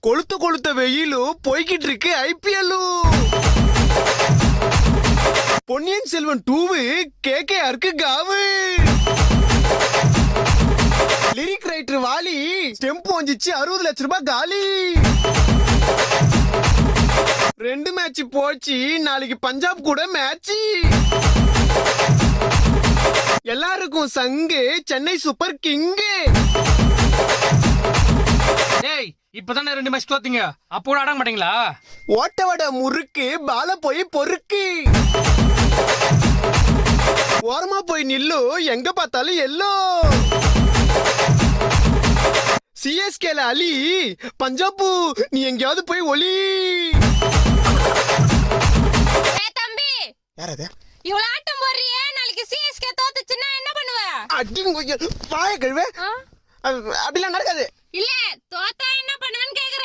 கொளுத்த கொளுத்த வெயிலும் போய்கிட்டு இருக்கு ஐபிஎல்லும். பொன்னியின் செல்வன் 2 கேகேஆருக்கு காவு. லிரிக் ரைட்டர் வாலி ஸ்டெம்ப் வந்துச்சு 60 லட்சம் ரூபாய் காலி. 2 மேட்ச் போச்சு, நாளைக்கு பஞ்சாப் கூட மேட்ச். எல்லாருக்கும் சங்கு சென்னை சூப்பர் கிங்கு. டேய் இப்பதானே 2 மேட்ச் தோத்தீங்க, அப்போ கூட ஆட மாட்டீங்களா? ஓட்டவட முறுக்கு பால போய் பொறுக்கு. ஓரமா போய் நில்லு, எங்க பார்த்தாலும் எல்லோ. சிஎஸ்கேல அலி, பஞ்சாபு நீ எங்கயாவது போய் ஒலி. தம்பி யாரது? இவ்வளவு ஆட்டம் போடுறியே, நாளைக்கு சிஎஸ்கே தோத்துச்சுன்னா என்ன பண்ணுவ? அடிங்க வாய கழுவே. அப்படிலாம் நடக்காது. இல்ல தோத்தா என்ன பண்ணுவேன்னு கேக்குறேன்.